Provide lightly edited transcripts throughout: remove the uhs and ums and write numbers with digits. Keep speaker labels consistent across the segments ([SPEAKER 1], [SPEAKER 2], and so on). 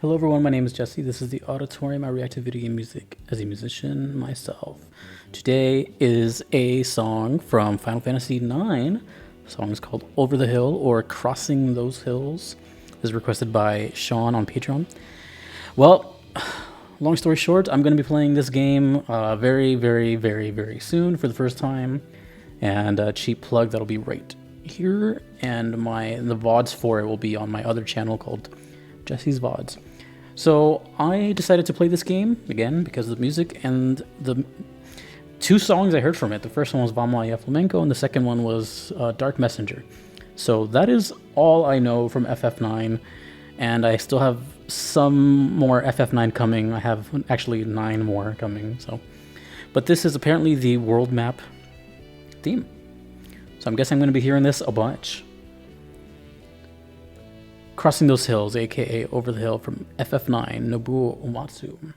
[SPEAKER 1] Hello everyone, my name is Jesse. This is the Auditorium. I react to video game music as a musician myself. Today is a song from Final Fantasy IX. The song is called Over the Hill or Crossing Those Hills. This is requested by Sean on Patreon. Well, long story short, I'm going to be playing this game very soon for the first time. And a cheap plug that'll be right here. And the VODs for it will be on my other channel called Jesse's VODs. So I decided to play this game again because of the music and the two songs I heard from it. The first one was Vamos a Flamenco and the second one was Dark Messenger. So that is all I know from FF9, and I still have some more FF9 coming. I have actually 9 more coming. But this is apparently the world map theme. So I'm guessing I'm going to be hearing this a bunch. Crossing Those Hills, aka Over the Hill from FF9, Nobuo Uematsu.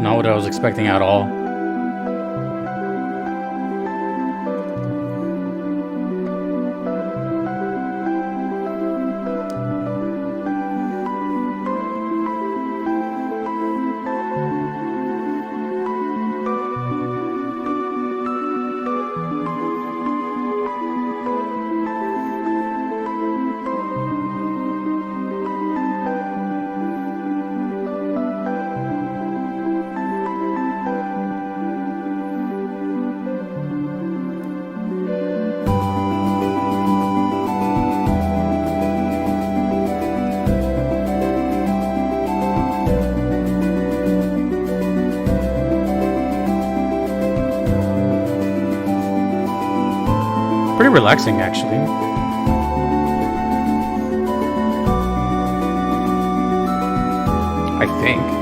[SPEAKER 1] Not what I was expecting at all. Pretty relaxing, actually. I think.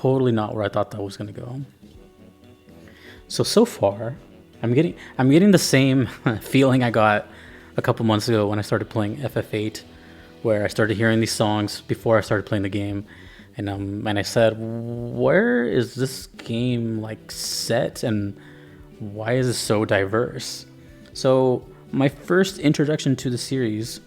[SPEAKER 1] totally not where I thought that was gonna go. So far, I'm getting the same feeling I got a couple months ago when I started playing FF8, where I started hearing these songs before I started playing the game, and I said, where is this game like set, and why is it so diverse? So my first introduction to the series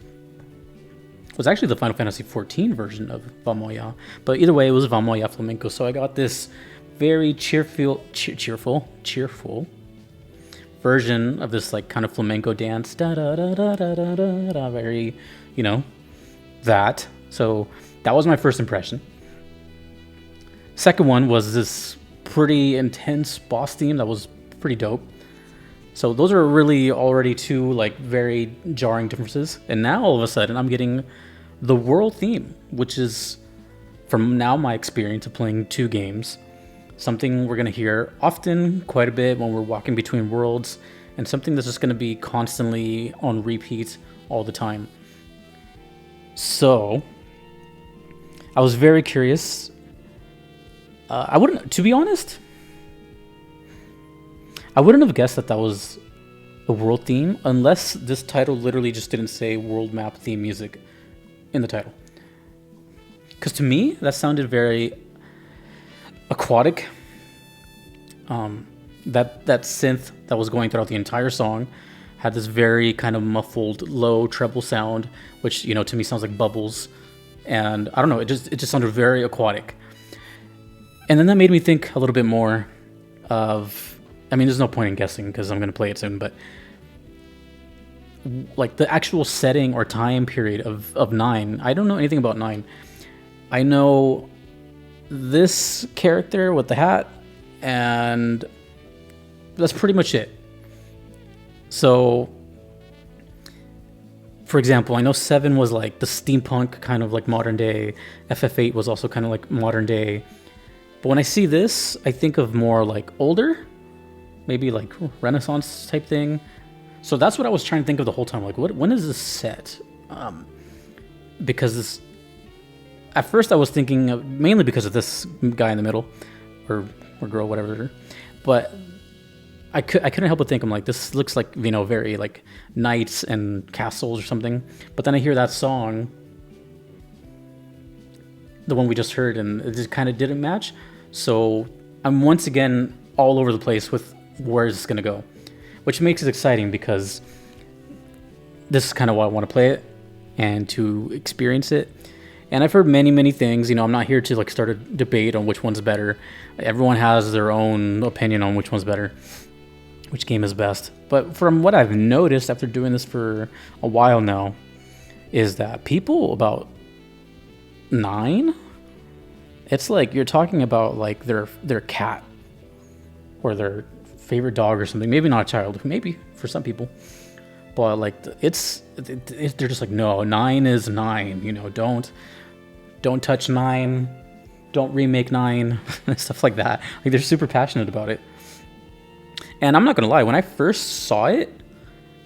[SPEAKER 1] was actually the Final Fantasy XIV version of Va Moya, but either way, it was Va Moya Flamenco. So I got this very cheerful version of this like kind of flamenco dance, da da da da da da da, da, very, you know, that. So that was my first impression. Second one was this pretty intense boss theme that was pretty dope. So those are really already two like very jarring differences. And now all of a sudden I'm getting the world theme, which is, from now my experience of playing 2 games, something we're going to hear often, quite a bit when we're walking between worlds, and something that's just going to be constantly on repeat all the time. So I was very curious. I wouldn't, to be honest, I wouldn't have guessed that that was a world theme unless this title literally just didn't say world map theme music in the title. Because to me, that sounded very aquatic. That synth that was going throughout the entire song had this very kind of muffled, low treble sound, which, you know, to me sounds like bubbles. And I don't know, it just sounded very aquatic. And then that made me think a little bit more of, I mean, there's no point in guessing because I'm going to play it soon, but like the actual setting or time period of 9, I don't know anything about 9. I know this character with the hat, and that's pretty much it. So, for example, I know 7 was like the steampunk kind of like modern day. FF8 was also kind of like modern day. But when I see this, I think of more like older, maybe like Renaissance type thing. So that's what I was trying to think of the whole time. Like, when is this set? Because this, at first I was thinking of, mainly because of this guy in the middle, or girl, whatever. But I couldn't help but think, I'm like, this looks like, you know, very like knights and castles or something. But then I hear that song, the one we just heard, and it just kind of didn't match. So I'm once again all over the place with where is this going to go, which makes it exciting because this is kind of why I want to play it and to experience it. And I've heard many things. You know, I'm not here to like start a debate on which one's better. Everyone has their own opinion on which one's better, which game is best. But from what I've noticed after doing this for a while now, is that people about 9, it's like you're talking about like their cat or their favorite dog or something. Maybe not a child, maybe for some people, but like they're just like, no, 9 is 9. You know, don't touch 9, don't remake 9, stuff like that. Like, they're super passionate about it. And I'm not gonna lie, when I first saw it,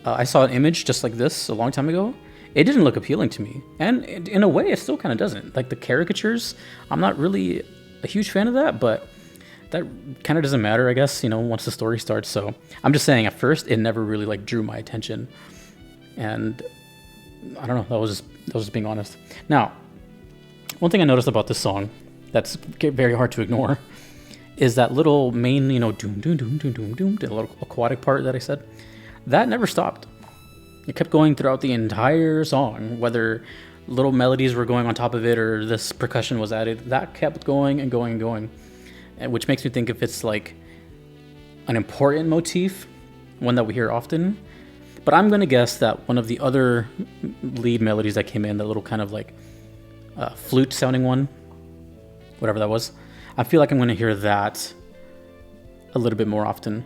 [SPEAKER 1] I saw an image just like this a long time ago. It didn't look appealing to me, and in a way, it still kind of doesn't. Like the caricatures, I'm not really a huge fan of that, but that kind of doesn't matter, I guess, you know, once the story starts. So I'm just saying, at first, it never really like drew my attention, and I don't know. That was just being honest. Now, one thing I noticed about this song that's very hard to ignore is that little main, you know, doom doom doom doom doom doom, the little aquatic part that I said. That never stopped. It kept going throughout the entire song, whether little melodies were going on top of it or this percussion was added. That kept going and going and going, which makes me think if it's like an important motif, one that we hear often. But I'm going to guess that one of the other lead melodies that came in, that little kind of like flute sounding one, whatever that was, I feel like I'm going to hear that a little bit more often.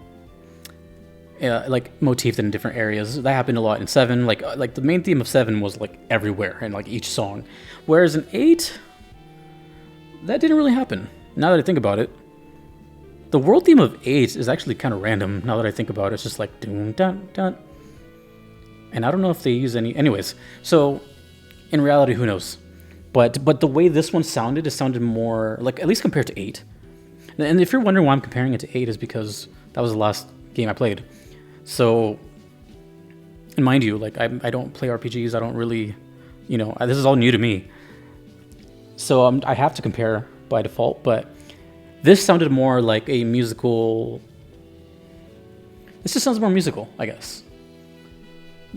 [SPEAKER 1] Like motif in different areas. That happened a lot in 7. Like the main theme of 7 was like everywhere in like each song, whereas in 8, that didn't really happen. Now that I think about it, the world theme of 8 is actually kind of random. Now that I think about it, it's just like dun dun dun, and I don't know if they use any. Anyways, so in reality, who knows? But the way this one sounded, it sounded more like, at least compared to 8. And if you're wondering why I'm comparing it to 8, is because that was the last game I played. So, and mind you, like I don't play RPGs. I don't really, this is all new to me. So I have to compare by default. But this sounded more like a musical. This just sounds more musical, I guess.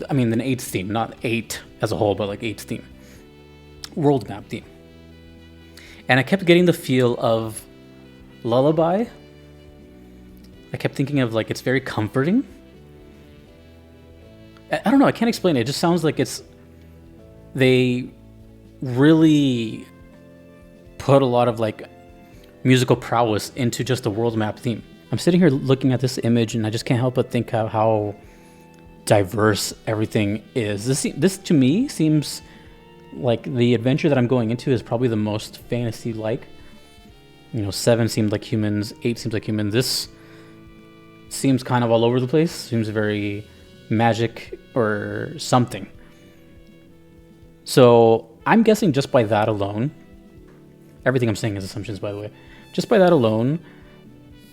[SPEAKER 1] I mean, than 8's theme, not 8 as a whole, but like 8's theme, world map theme. And I kept getting the feel of Lullaby. I kept thinking of like, it's very comforting. I don't know, I can't explain it. It just sounds like they really put a lot of like musical prowess into just the world map theme. I'm sitting here looking at this image and I just can't help but think of how diverse everything is. This to me seems like the adventure that I'm going into is probably the most fantasy-like. 7 seemed like humans, 8 seems like humans. This seems kind of all over the place. Seems very magic or something. So I'm guessing just by that alone, everything I'm saying is assumptions, by the way. Just by that alone,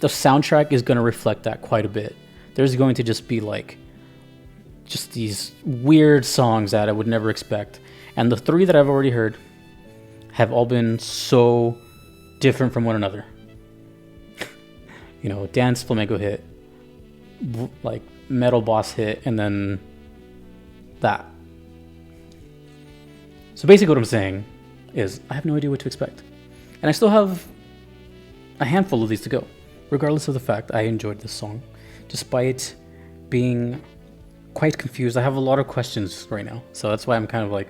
[SPEAKER 1] the soundtrack is going to reflect that quite a bit. There's going to just be like, just these weird songs that I would never expect. And the 3 that I've already heard have all been so different from one another. Dance flamenco hit, like metal boss hit, and then that. So basically what I'm saying is I have no idea what to expect. And I still have a handful of these to go, regardless of the fact I enjoyed this song. Despite being quite confused, I have a lot of questions right now. So that's why I'm kind of like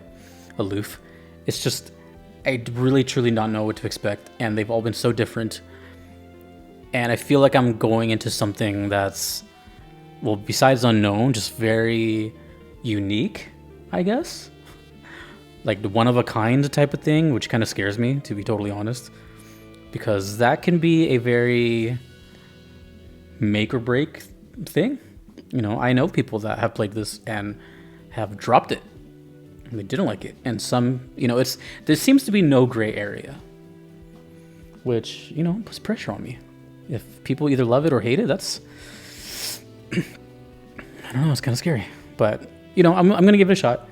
[SPEAKER 1] aloof. It's just, I really truly not know what to expect. And they've all been so different. And I feel like I'm going into something that's, well, besides unknown, just very unique, I guess. Like the one-of-a-kind type of thing, which kind of scares me, to be totally honest. Because that can be a very make-or-break thing. I know people that have played this and have dropped it. And they didn't like it. And some, there seems to be no gray area. Which, puts pressure on me. If people either love it or hate it, that's... I don't know, it's kind of scary. But, I'm going to give it a shot.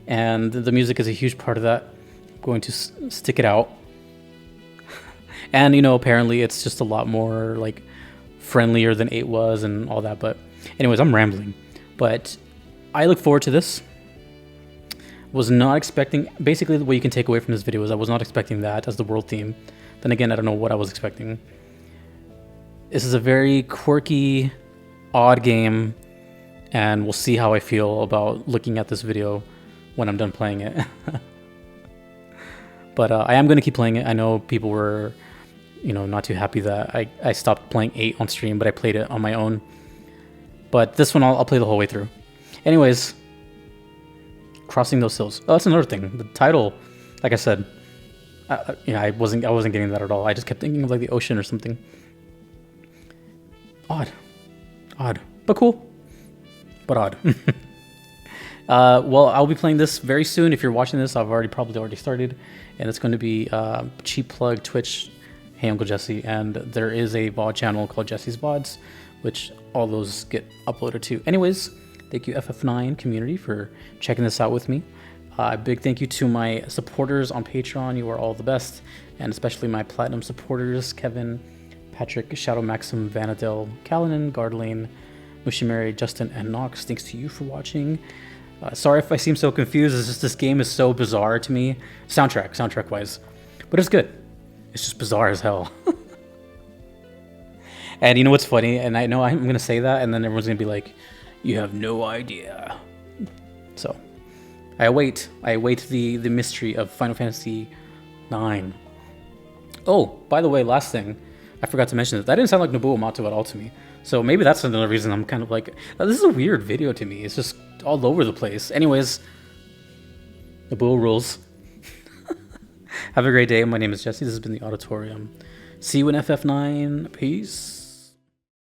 [SPEAKER 1] And the music is a huge part of that. I'm going to stick it out. And, apparently it's just a lot more, like, friendlier than 8 was and all that. But anyways, I'm rambling. But I look forward to this. Was not expecting... Basically, what you can take away from this video is I was not expecting that as the world theme. Then again, I don't know what I was expecting. This is a very quirky, odd game. And we'll see how I feel about looking at this video when I'm done playing it. But I am going to keep playing it. I know people were, not too happy that I stopped playing 8 on stream, but I played it on my own. But this one I'll play the whole way through. Anyways, Crossing Those Hills. Oh, that's another thing. The title, like I said, I wasn't getting that at all. I just kept thinking of like the ocean or something. Odd, but cool, but odd. Well, I'll be playing this very soon. If you're watching this, I've probably already started, and it's going to be cheap plug Twitch. Hey, Uncle Jesse, and there is a VOD channel called Jesse's VODs, which all those get uploaded to. Anyways, thank you FF9 community for checking this out with me. A big thank you to my supporters on Patreon. You are all the best, and especially my platinum supporters: Kevin, Patrick, Shadow Maxim, Vanadel, Kalanin, Gardlane, Mushimari, Justin, and Nox. Thanks to you for watching. Sorry if I seem so confused. It's just this game is so bizarre to me, soundtrack wise, but it's good. It's just bizarre as hell. And you know what's funny? And I know I'm gonna say that, and then everyone's gonna be like, "You have no idea." So I await the mystery of Final Fantasy IX. Oh, by the way, last thing, I forgot to mention that didn't sound like Nobuo Uematsu at all to me. So maybe that's another reason I'm kind of like, this is a weird video to me. It's just all over the place. Anyways, Nobuo rules. Have a great day. My name is Jesse. This has been the Auditorium. See you in FF9. Peace.